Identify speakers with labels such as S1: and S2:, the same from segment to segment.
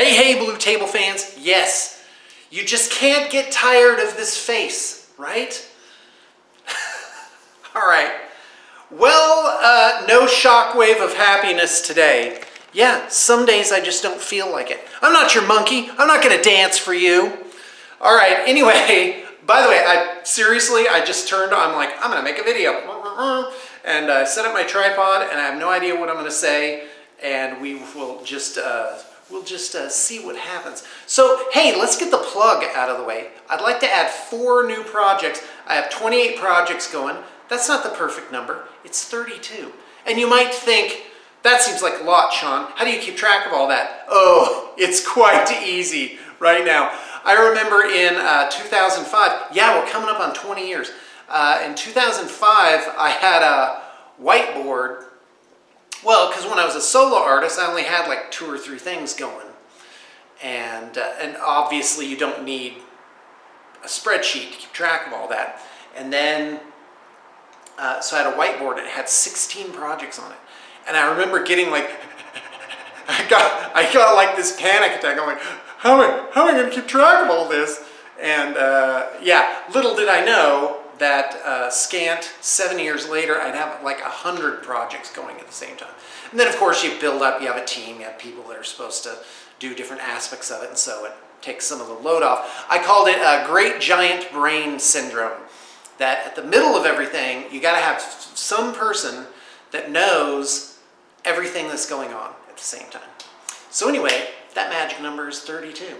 S1: Hey, Blue Table fans. Yes, you just can't get tired of this face, right? All right. Well, no shockwave of happiness today. Yeah, some days I just don't feel like it. I'm not your monkey. I'm not going to dance for you. All right, anyway, by the way, I just turned on, I'm like, I'm going to make a video. And I set up my tripod, and I have no idea what I'm going to say, and we will just... We'll just see what happens. So, hey, let's get the plug out of the way. I'd like to add 4 new projects. I have 28 projects going. That's not the perfect number. It's 32. And you might think, that seems like a lot, Sean. How do you keep track of all that? Oh, it's quite easy right now. I remember in 2005, yeah, we're coming up on 20 years. In 2005, I had a whiteboard. Well, because when I was a solo artist, I only had like 2 or 3 things going. And obviously you don't need a spreadsheet to keep track of all that. And then, so I had a whiteboard and it had 16 projects on it. And I remember getting like, I got like this panic attack. I'm like, how am I going to keep track of all this? And yeah, little did I know that scant 7 years later, I'd have like 100 projects going at the same time. And then of course you build up, you have a team, you have people that are supposed to do different aspects of it, and so it takes some of the load off. I called it Great Giant Brain Syndrome, that at the middle of everything, you gotta have some person that knows everything that's going on at the same time. So anyway, that magic number is 32.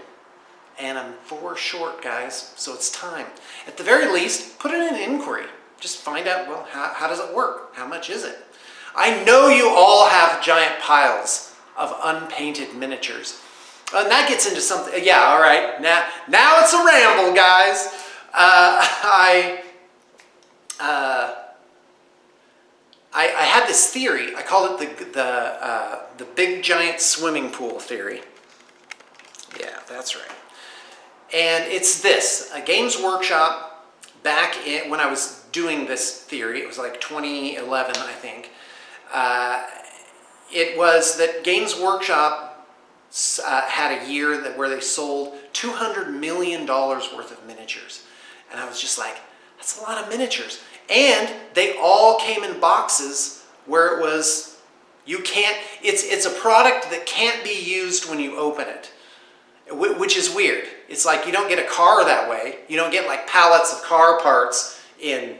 S1: And I'm 4 short, guys, so it's time. At the very least, put in an inquiry. Just find out, well, how does it work? How much is it? I know you all have giant piles of unpainted miniatures. And that gets into something, yeah, all right. Now it's a ramble, guys. I had this theory. I called it the big giant swimming pool theory. Yeah, that's right. And it's this, Games Workshop, back when I was doing this theory, it was like 2011, I think, it was that Games Workshop had a year where they sold $200 million worth of miniatures. And I was just like, that's a lot of miniatures. And they all came in boxes where it was, it's a product that can't be used when you open it. Which is weird. It's like you don't get a car that way. You don't get like pallets of car parts in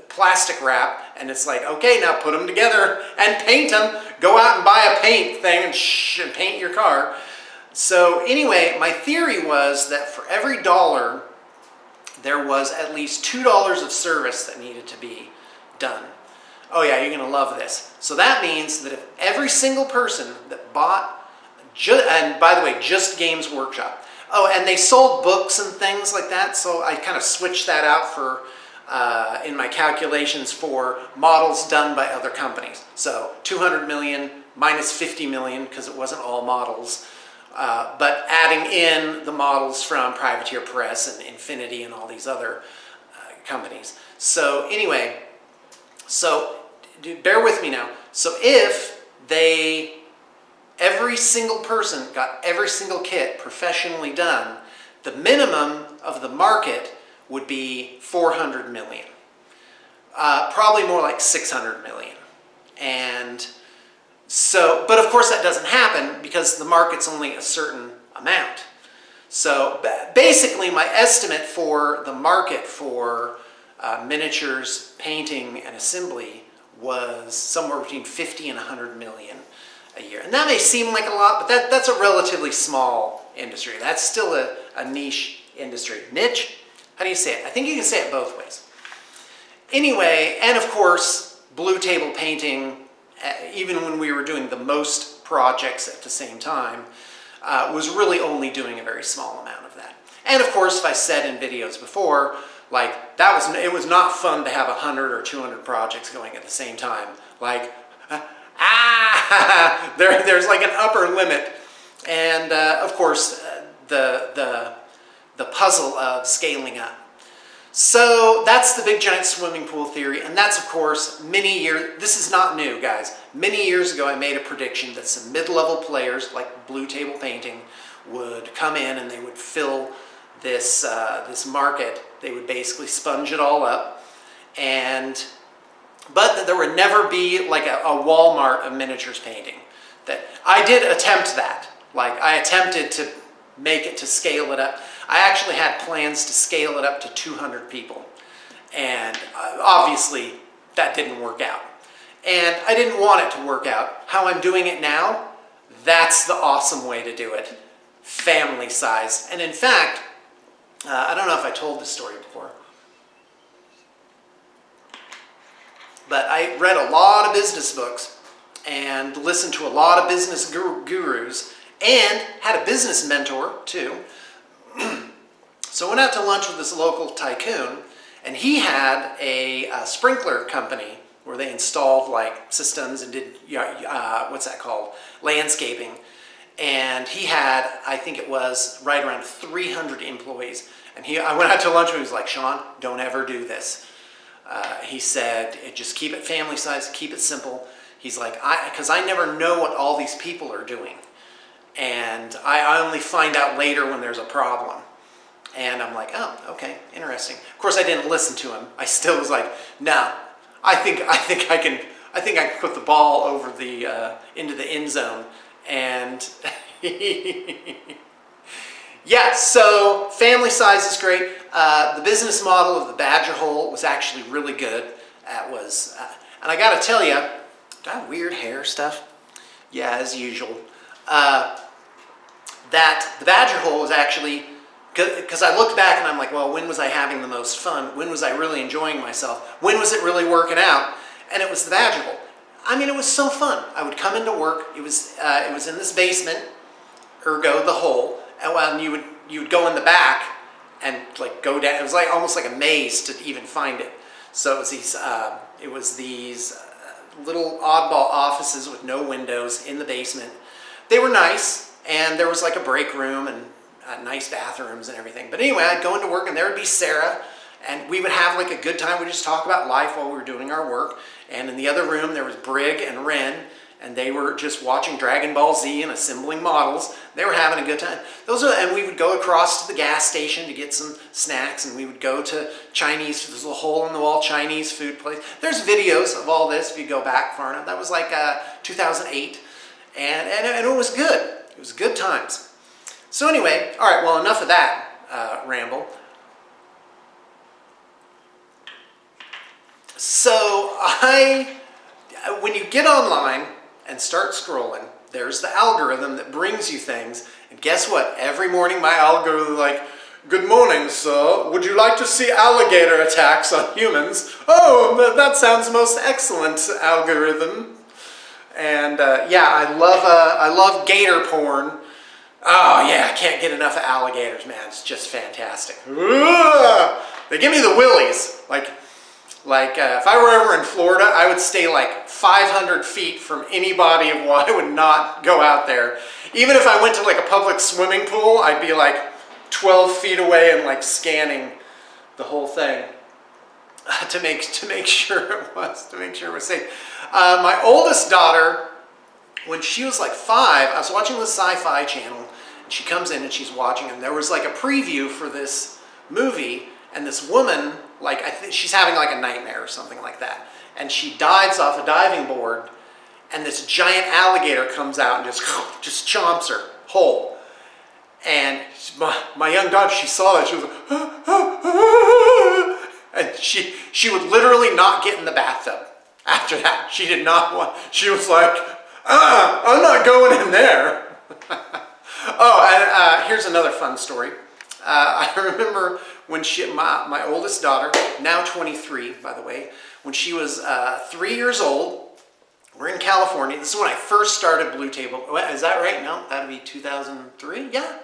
S1: plastic wrap, and it's like, okay, now put them together and paint them. Go out and buy a paint thing and paint your car. So anyway, my theory was that for every $1, there was at least $2 of service that needed to be done. Oh yeah, you're gonna love this. So that means that if every single person that bought, and by the way, just Games Workshop. Oh, and they sold books and things like that, so I kind of switched that out for in my calculations for models done by other companies. So 200 million minus 50 million, because it wasn't all models, but adding in the models from Privateer Press and Infinity and all these other companies. So anyway, so bear with me now. So if every single person got every single kit professionally done, the minimum of the market would be 400 million. Probably more like 600 million. And so, but of course that doesn't happen because the market's only a certain amount. So basically my estimate for the market for miniatures, painting, and assembly was somewhere between 50 and 100 million a year. And that may seem like a lot, but that's a relatively small industry. That's still a niche industry. Niche? How do you say it? I think you can say it both ways. Anyway, and of course, Blue Table Painting, even when we were doing the most projects at the same time, was really only doing a very small amount of that. And of course, if I said in videos before, like it was not fun to have 100 or 200 projects going at the same time. Like, there's like an upper limit. And of course, the puzzle of scaling up. So that's the big giant swimming pool theory, and that's of course this is not new, guys. Many years ago I made a prediction that some mid-level players like Blue Table Painting would come in and they would fill this, this market. They would basically sponge it all up, but that there would never be like a Walmart of miniatures painting. That I did attempt that. Like I attempted to make it, to scale it up. I actually had plans to scale it up to 200 people. And obviously that didn't work out. And I didn't want it to work out. How I'm doing it now, that's the awesome way to do it. Family size. And in fact, I don't know if I told this story before, but I read a lot of business books and listened to a lot of business gurus and had a business mentor too. So I went out to lunch with this local tycoon, and he had a sprinkler company where they installed like systems and did, what's that called? Landscaping. And he had, I think it was right around 300 employees. And I went out to lunch and he was like, Sean, don't ever do this. He said, just keep it family size, keep it simple. He's like, because I never know what all these people are doing. And I only find out later when there's a problem. And I'm like, oh, okay, interesting. Of course, I didn't listen to him. I still was like, no, I think I can put the ball over the into the end zone. And yeah, so family size is great. The business model of the Badger Hole was actually really good. And I got to tell you, do I have weird hair stuff? Yeah, as usual. That the Badger Hole was actually, because I looked back and I'm like, well, when was I having the most fun? When was I really enjoying myself? When was it really working out? And it was the Badger Hole. I mean, it was so fun. I would come into work. It was in this basement, ergo the hole, and you would go in the back and like go down. It was like almost like a maze to even find it. So it was these little oddball offices with no windows in the basement. They were nice. And there was like a break room and nice bathrooms and everything. But anyway, I'd go into work and there would be Sarah, and we would have like a good time. We'd just talk about life while we were doing our work. And in the other room, there was Brig and Ren, and they were just watching Dragon Ball Z and assembling models. They were having a good time. And we would go across to the gas station to get some snacks, and we would go to Chinese, there's a hole-in-the-wall Chinese food place. There's videos of all this if you go back far enough. That was like 2008, and it was good. It was good times. So anyway, all right, well, enough of that ramble. So when you get online and start scrolling, there's the algorithm that brings you things. And guess what? Every morning my algorithm is like, good morning, sir. Would you like to see alligator attacks on humans? Oh, that sounds most excellent, algorithm. And yeah, I love gator porn. Oh yeah, I can't get enough of alligators, man. It's just fantastic. They give me the willies. Like if I were ever in Florida, I would stay like 500 feet from any body of water. I would not go out there. Even if I went to like a public swimming pool, I'd be like 12 feet away and like scanning the whole thing to make sure it was safe. My oldest daughter, when she was like 5, I was watching the Sci-Fi Channel, and she comes in and she's watching, and there was like a preview for this movie, and this woman, like I think she's having like a nightmare or something like that, and she dives off a diving board, and this giant alligator comes out and just chomps her whole. And my young daughter, she saw that, she was like, and she would literally not get in the bathtub after that. She did not want, she was like, I'm not going in there. Oh, and here's another fun story. I remember when my oldest daughter, now 23, by the way, when she was 3 years old, we're in California. This is when I first started Blue Table. Is that right? No, that'd be 2003. Yeah,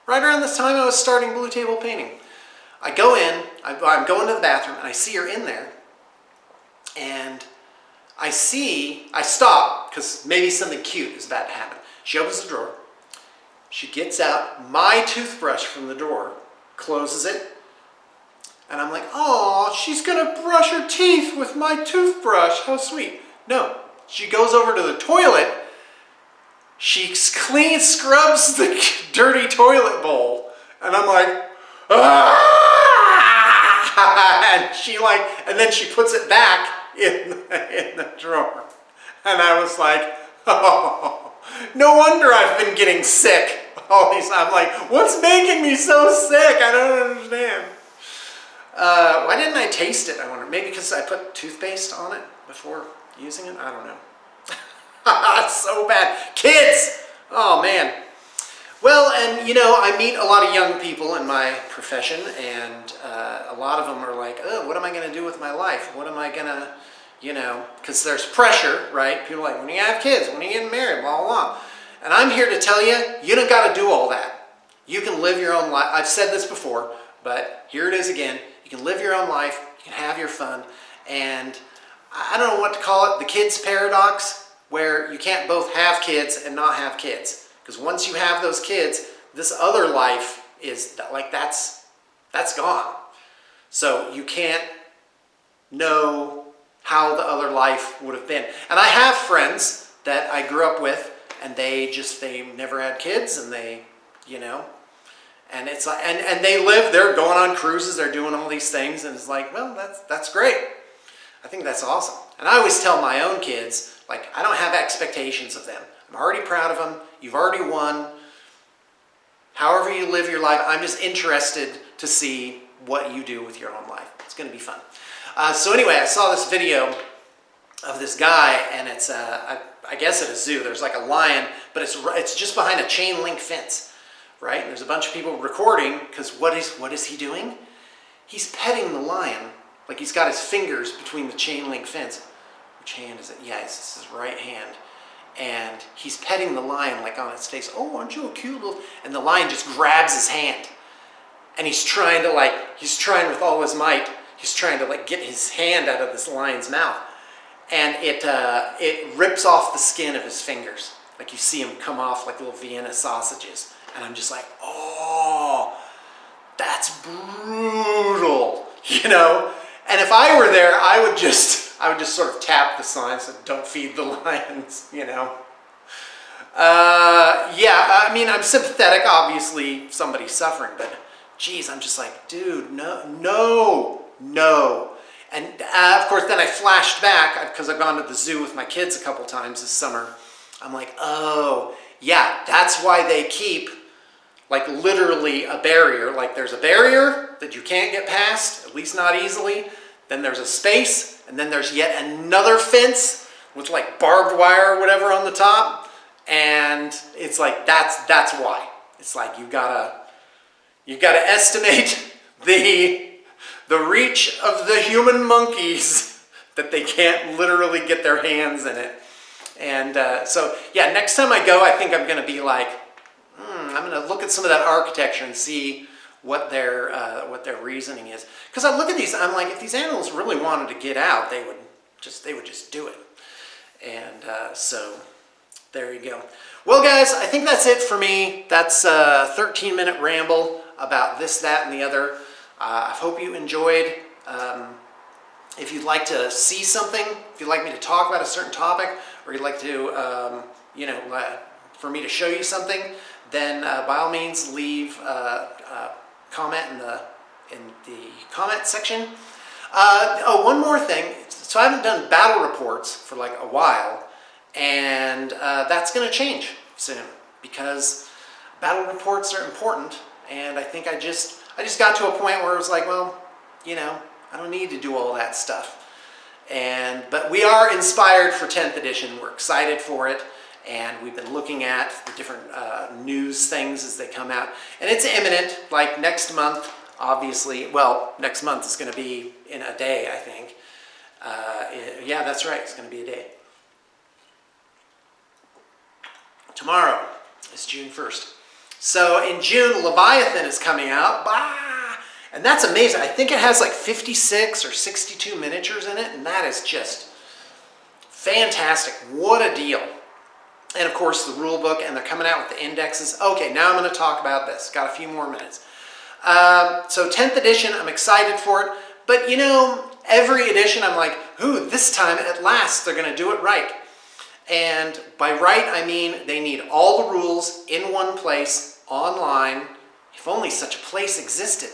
S1: right around this time I was starting Blue Table Painting. I go in, I'm going to the bathroom, and I see her in there, and I stop, because maybe something cute is about to happen. She opens the drawer, she gets out my toothbrush from the drawer, closes it, And I'm like, oh, she's gonna brush her teeth with my toothbrush. How sweet. No, she goes over to the toilet. She scrubs the dirty toilet bowl. And I'm like, ah! And then she puts it back in the drawer. And I was like, oh, no wonder I've been getting sick all these. I'm like, what's making me so sick? I don't understand. Why didn't I taste it? I wonder. Maybe because I put toothpaste on it before using it? I don't know. It's so bad. Kids! Oh, man. Well, and you know, I meet a lot of young people in my profession, and a lot of them are like, oh, what am I going to do with my life? What am I going to, you know, because there's pressure, right? People are like, when are you have kids? When are you getting married? Blah, blah, blah. And I'm here to tell you, you don't got to do all that. You can live your own life. I've said this before, but here it is again. You can live your own life. You can have your fun. And I don't know what to call it, the kids paradox, where you can't both have kids and not have kids. Because once you have those kids, this other life is like, that's gone. So you can't know how the other life would have been. And I have friends that I grew up with, and they never had kids, and they, you know, and it's like, and they're going on cruises, they're doing all these things, and it's like, well, that's great. I think that's awesome. And I always tell my own kids, like, I don't have expectations of them. I'm already proud of them. You've already won. However you live your life, I'm just interested to see what you do with your own life. It's going to be fun. So anyway, I saw this video of this guy, and it's, I guess at a zoo. There's like a lion, but it's just behind a chain link fence, right? And there's a bunch of people recording, because what is he doing? He's petting the lion, like he's got his fingers between the chain link fence. Which hand is it? Yeah, it's his right hand. And he's petting the lion like on its face. Oh, aren't you a cute little... And the lion just grabs his hand. And he's trying with all his might, he's trying to like get his hand out of this lion's mouth. And it rips off the skin of his fingers. Like you see him come off like little Vienna sausages. And I'm just like, oh, that's brutal, you know? And if I were there, I would just sort of tap the sign and say, don't feed the lions, you know? Yeah, I mean, I'm sympathetic, obviously, somebody's suffering, but geez, I'm just like, dude, no. And of course, then I flashed back, because I've gone to the zoo with my kids a couple times this summer. I'm like, oh, yeah, that's why they keep, like, literally a barrier. Like, there's a barrier that you can't get past, at least not easily. Then there's a space, and then there's yet another fence with, like, barbed wire or whatever on the top. And it's like, that's why. It's like, you've got to estimate the reach of the human monkeys that they can't literally get their hands in it. And so, yeah, next time I go, I think I'm going to be like, I'm going to look at some of that architecture and see what their reasoning is. Because I look at these, I'm like, if these animals really wanted to get out, they would just do it. And so there you go. Well, guys, I think that's it for me. That's a 13-minute ramble about this, that, and the other. I hope you enjoyed. If you'd like to see something, if you'd like me to talk about a certain topic, or you'd like to, for me to show you something, then by all means leave a comment in the comment section. Oh, one more thing. So I haven't done battle reports for like a while, and that's going to change soon, because battle reports are important, and I think I just got to a point where it was like, well, you know, I don't need to do all that stuff. But we are inspired for 10th edition. We're excited for it. And we've been looking at the different news things as they come out. And it's imminent, like next month, obviously. Well, next month is going to be in a day, I think. Yeah, that's right. It's going to be a day. Tomorrow is June 1st. So in June, Leviathan is coming out. Bah! And that's amazing. I think it has like 56 or 62 miniatures in it. And that is just fantastic. What a deal. And of course the rule book, and they're coming out with the indexes. Okay, now I'm going to talk about this. Got a few more minutes. So 10th edition, I'm excited for it. But you know, every edition I'm like, ooh, this time at last they're going to do it right. And by right, I mean they need all the rules in one place, online, if only such a place existed,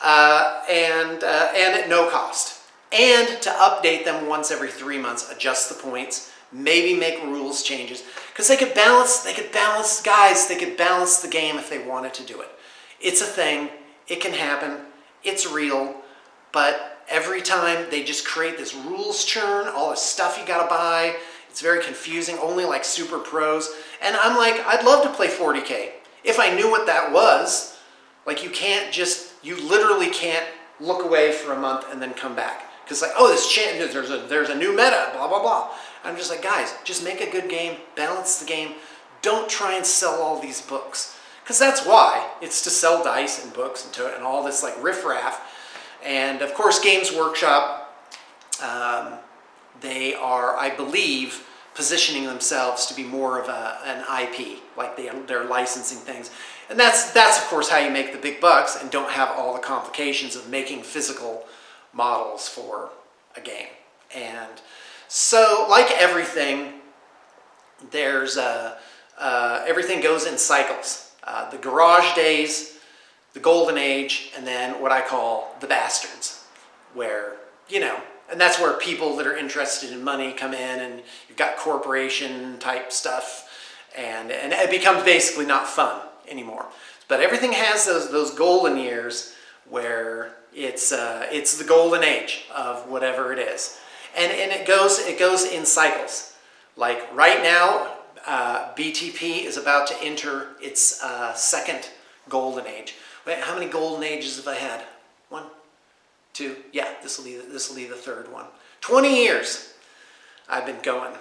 S1: and at no cost. And to update them once every 3 months, adjust the points, maybe make rules changes. Because they could balance, guys, they could balance the game if they wanted to do it. It's a thing, it can happen, it's real, but every time they just create this rules churn, all this stuff you gotta buy. It's very confusing, only like super pros. And I'm like, I'd love to play 40K. If I knew what that was, like you literally can't look away for a month and then come back. Because like, oh, this changes, there's a new meta, blah, blah, blah. I'm just like, guys, just make a good game, balance the game. Don't try and sell all these books. Because that's why. It's to sell dice and books and all this like riffraff. And of course, Games Workshop, they are, I believe, positioning themselves to be more of an IP, like they're licensing things. And that's of course how you make the big bucks and don't have all the complications of making physical models for a game. And so, like everything, there's everything goes in cycles. The garage days, the golden age, and then what I call the bastards, where, you know, and that's where people that are interested in money come in, and you've got corporation type stuff, and it becomes basically not fun anymore. But everything has those golden years where it's the golden age of whatever it is, and it goes in cycles. Like right now, BTP is about to enter its second golden age. Wait, how many golden ages have I had? 1, 2, yeah, this will be the third one. 20 years I've been going.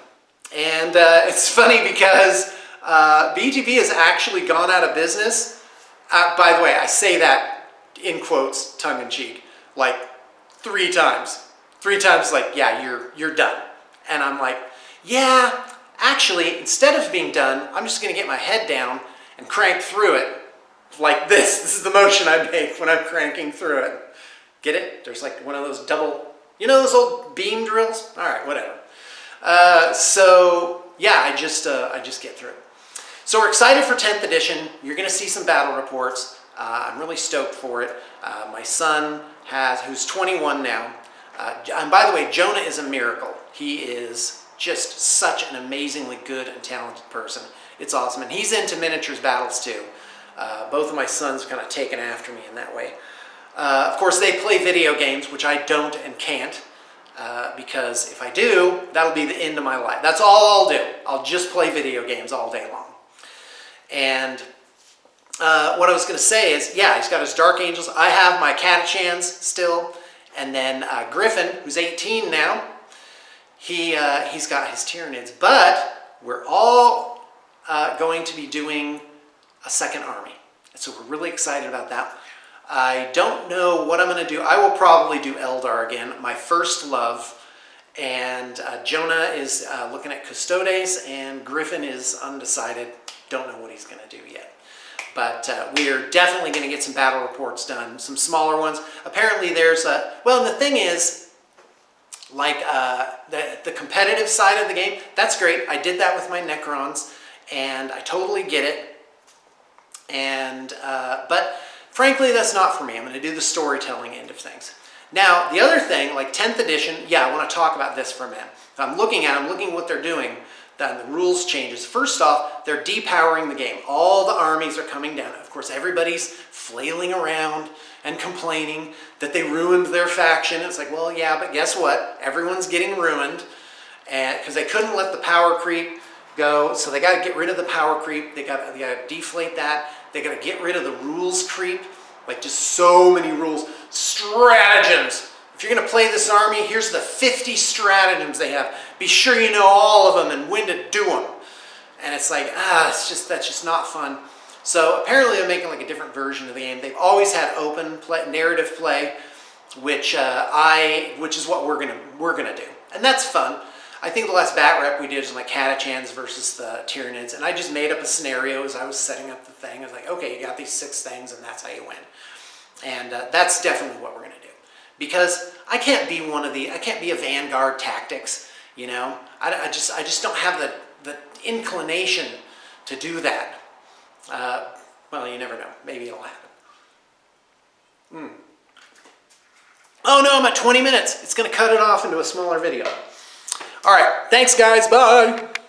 S1: And it's funny because BTP has actually gone out of business. By the way, I say that in quotes, tongue in cheek, like 3 times. 3 times like, yeah, you're done. And I'm like, yeah, actually, instead of being done, I'm just gonna get my head down and crank through it like this. This is the motion I make when I'm cranking through it. Get it? There's like one of those double, you know those old beam drills? All right, whatever. So yeah, I just get through it. So we're excited for 10th edition. You're gonna see some battle reports. I'm really stoked for it. My son who's 21 now. And by the way, Jonah is a miracle. He is just such an amazingly good and talented person. It's awesome. And he's into miniatures battles too. Both of my sons kind of taken after me in that way. Of course, they play video games, which I don't and can't, because if I do, that'll be the end of my life. That's all I'll do. I'll just play video games all day long. And what I was going to say is, yeah, he's got his Dark Angels. I have my Catachans still. And then Griffin, who's 18 now, he's got his Tyranids. But we're all going to be doing a second army. So we're really excited about that. I don't know what I'm going to do. I will probably do Eldar again, my first love. And Jonah is looking at Custodes, and Griffin is undecided. Don't know what he's going to do yet. But we are definitely going to get some battle reports done, some smaller ones. Apparently there's a, well, and the thing is, like the competitive side of the game, that's great. I did that with my Necrons, and I totally get it. And but frankly, that's not for me. I'm going to do the storytelling end of things. Now, the other thing, like 10th edition, yeah, I want to talk about this for a minute. I'm looking at what they're doing, the rules changes. First off, they're depowering the game. All the armies are coming down. Of course, everybody's flailing around and complaining that they ruined their faction. It's like, well, yeah, but guess what? Everyone's getting ruined, and because they couldn't let the power creep go, so they got to get rid of the power creep. They got to deflate that. They got to get rid of the rules creep, like just so many rules. Stratagems. If you're going to play this army, here's the 50 stratagems they have. Be sure you know all of them and when to do them. And it's like, that's just not fun. So apparently they're making like a different version of the game. They've always had open play, narrative play, which is what we're gonna do, and that's fun. I think the last bat rep we did was like Catachans versus the Tyranids, and I just made up a scenario as I was setting up the thing. I was like, okay, you got these 6 things, and that's how you win. And that's definitely what we're going to do. Because I can't be I can't be a vanguard tactics, you know. I just don't have the inclination to do that. Well, you never know. Maybe it'll happen. Oh no, I'm at 20 minutes. It's going to cut it off into a smaller video. All right. Thanks, guys. Bye.